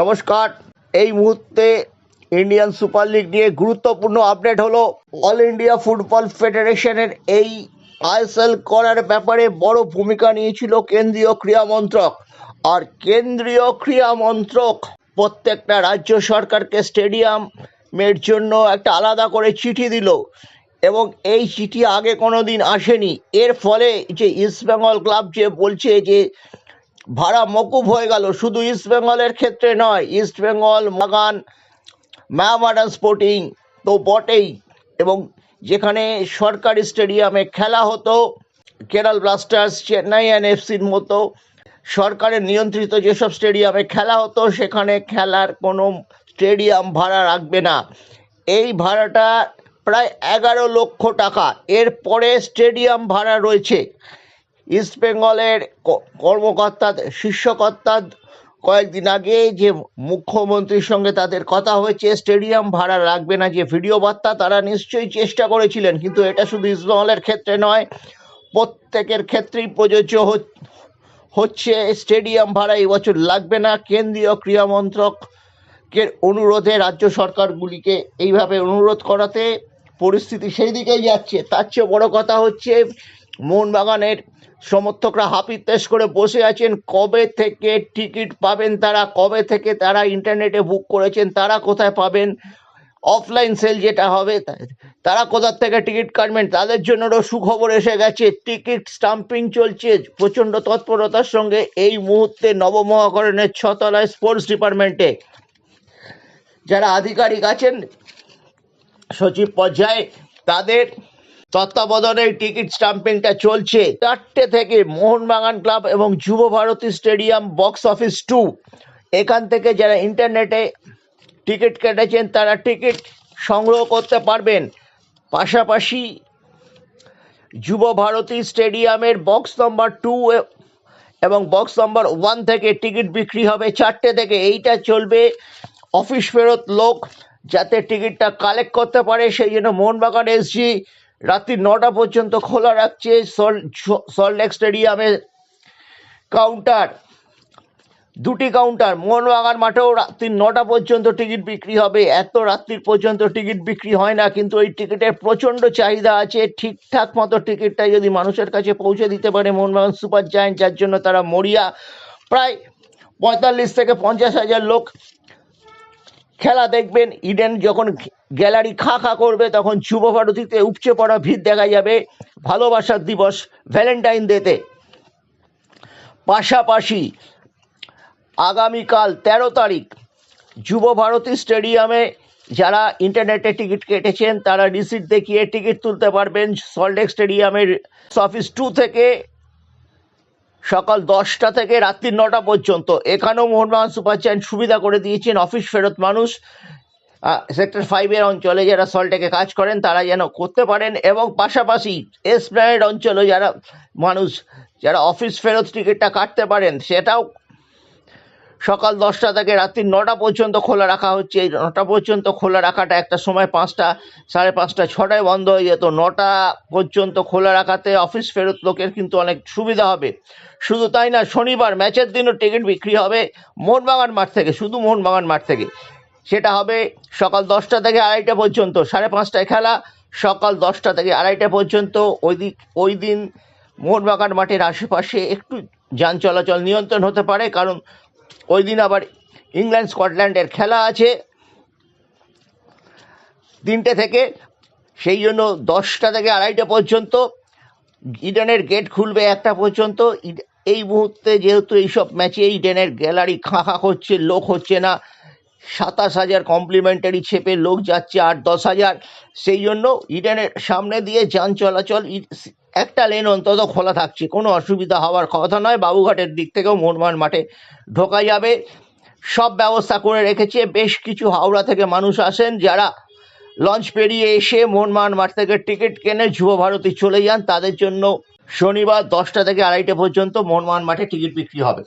নমস্কার। এই মুহূর্তে ইন্ডিয়ান সুপার লিগ নিয়ে গুরুত্বপূর্ণ আপডেট হলো। অল ইন্ডিয়া ফুটবল ফেডারেশনের এই আইএসএল করার ব্যাপারে বড় ভূমিকা নিয়েছিল কেন্দ্রীয় ক্রীড়া মন্ত্রক। আর কেন্দ্রীয় ক্রীড়া মন্ত্রক প্রত্যেকটা রাজ্য সরকারকে স্টেডিয়ামের জন্য একটা আলাদা করে চিঠি দিল, এবং এই চিঠি আগে কোনো দিন আসেনি। এর ফলে যে ইস্টবেঙ্গল ক্লাব যে বলছে যে ভাড়া মকুব হয়ে গেল, শুধু ইস্টবেঙ্গলের ক্ষেত্রে নয়, ইস্টবেঙ্গল, বাগান, মোহামেডান স্পোর্টিং তো বটেই, এবং যেখানে সরকারি স্টেডিয়ামে খেলা হতো, কেরল ব্লাস্টার্স, চেন্নাই এনএফসির মতো সরকারের নিয়ন্ত্রিত যেসব স্টেডিয়ামে খেলা হতো, সেখানে খেলার কোনো স্টেডিয়াম ভাড়া রাখবে না। এই ভাড়াটা প্রায় 11 লক্ষ টাকা। এরপরে স্টেডিয়াম ভাড়া রয়েছে। ইস্টবেঙ্গলের কর্মকর্তা, শীর্ষকর্তা কয়েকদিন আগে যে মুখ্যমন্ত্রীর সঙ্গে তাদের কথা হয়েছে, স্টেডিয়াম ভাড়া রাখবে না যে ভিডিও বার্তা, তারা নিশ্চয়ই চেষ্টা করেছিলেন, কিন্তু এটা শুধু ইস্টবেঙ্গলের ক্ষেত্রে নয়, প্রত্যেকের ক্ষেত্রেই প্রযোজ্য হচ্ছে। স্টেডিয়াম ভাড়া এই বছর লাগবে না। কেন্দ্রীয় ক্রীড়া মন্ত্রকের অনুরোধে রাজ্য সরকারগুলিকে এইভাবে অনুরোধ করাতে পরিস্থিতি সেই দিকেই যাচ্ছে। তার চেয়ে বড় কথা হচ্ছে, মোহনবাগানের সমর্থকরা হাপিত্তেশ করে বসে আছেন। কবে থেকে টিকিট পাবেন তারা? কবে থেকে তারা ইন্টারনেটে বুক করেছেন, তারা কোথায় পাবেন? অফলাইন সেল যেটা হবে, তারা কোথার থেকে টিকিট কাটবেন? তাদের জন্যও সুখবর এসে গেছে। টিকিট স্টাম্পিং চলছে প্রচণ্ড তৎপরতার সঙ্গে এই মুহূর্তে নবমহাকরণের 6 তলায় স্পোর্টস ডিপার্টমেন্টে যারা আধিকারিক আছেন সচিব পর্যায়ে, তাদের তত্ত্বাবধানে টিকিট স্টাম্পিংটা চলছে। 4টে থেকে মোহনবাগান ক্লাব এবং যুব ভারতী স্টেডিয়াম, বক্স অফিস 2, এখান থেকে যারা ইন্টারনেটে টিকিট কেটেছেন তারা টিকিট সংগ্রহ করতে পারবেন। পাশাপাশি যুব ভারতী স্টেডিয়ামের বক্স নম্বর 2 এবং বক্স নম্বর 1 থেকে টিকিট বিক্রি হবে 4টে থেকে। এইটা চলবে অফিস ফেরত লোক যাতে টিকিটটা কালেক্ট করতে পারে, সেই জন্য মোহনবাগান এসজি রাত্রি 9টা পর্যন্ত খোলা রাখছে। সল্টলেক স্টেডিয়ামের কাউন্টার, 2টি কাউন্টার, মোহনবাগান মাঠেও রাত্রি 9টা পর্যন্ত টিকিট বিক্রি হবে। এত রাত্রির পর্যন্ত টিকিট বিক্রি হয় না, কিন্তু এই টিকিটের প্রচণ্ড চাহিদা আছে। ঠিকঠাক মতো টিকিটটা যদি মানুষের কাছে পৌঁছে দিতে পারে মোহনবাগান সুপার জায়ান্ট, যার জন্য তারা মরিয়া। প্রায় 45 থেকে 50 হাজার লোক খেলা দেখবেন। ইডেন যখন গ্যালারি খা খা করবে, তখন যুব ভারতীতে উপচে পড়া ভিড় দেখা যাবে ভালোবাসার দিবস, ভ্যালেন্টাইন ডেতে। পাশাপাশি আগামীকাল 13 তারিখ যুব ভারতী স্টেডিয়ামে যারা ইন্টারনেটে টিকিট কেটেছেন তারা রিসিট দেখিয়ে টিকিট তুলতে পারবেন। সল্টলেক স্টেডিয়ামের অফিস 2 থেকে সকাল 10টা থেকে রাত্রি 9টা পর্যন্ত। এখানেও মোহনবাগান সুপার জায়ান্ট সুবিধা করে দিয়েছেন। অফিস ফেরত মানুষ সেক্টর 5-এর অঞ্চলে যারা সল্টলেকে কাজ করেন তারা যেন করতে পারেন, এবং পাশাপাশি এসপ্ল্যানেড অঞ্চলে যারা মানুষ যারা অফিস ফেরত টিকিটটা কাটতে পারেন, সেটাও সকাল 10টা থেকে রাত্রি 9টা পর্যন্ত খোলা রাখা হচ্ছে। এই 9টা পর্যন্ত খোলা রাখাটা একটা সময় 5টা, 5:30, 6টায় বন্ধ হয়ে যেত। 9টা পর্যন্ত খোলা রাখাতে অফিস ফেরত লোকের কিন্তু অনেক সুবিধা হবে। শুধু তাই না, শনিবার ম্যাচের দিনও টিকিট বিক্রি হবে মোহনবাগান মাঠ থেকে, শুধু মোহনবাগান মাঠ থেকে। সেটা হবে সকাল 10টা থেকে 2:30 পর্যন্ত। 5:30টায় খেলা, সকাল 10টা থেকে 2:30 পর্যন্ত। ওই দিন মোহনবাগান মাঠের আশেপাশে একটু যান চলাচল নিয়ন্ত্রণ হতে পারে, কারণ ওই দিন আবার ইংল্যান্ড স্কটল্যান্ডের খেলা আছে 3টে থেকে। সেই জন্য 10টা থেকে 2:30 পর্যন্ত। ইডেনের গেট খুলবে 1টা পর্যন্ত। এই মুহূর্তে যেহেতু এইসব ম্যাচে ইডেনের গ্যালারি খাঁ করছে, লোক হচ্ছে না, 27,000 কমপ্লিমেন্টারি ছেপে লোক যাচ্ছে, 8-10 হাজার। সেই জন্য ইডেনের সামনে দিয়ে যান চলাচল একটা লেন অন্তত খোলা থাকছে, কোনো অসুবিধা হওয়ার কথা নয়। বাবুঘাটের দিক থেকেও মোহনবাগান মাঠে ঢোকা যাবে, সব ব্যবস্থা করে রেখেছে। বেশ কিছু হাওড়া থেকে মানুষ আসেন, যারা লঞ্চ পেরিয়ে এসে মোহনবাগান মাঠ থেকে টিকিট কেনে যুব ভারতী চলে যান, তাদের জন্য শনিবার 10টা থেকে 2:30 পর্যন্ত মোহনবাগান মাঠে টিকিট বিক্রি হবে।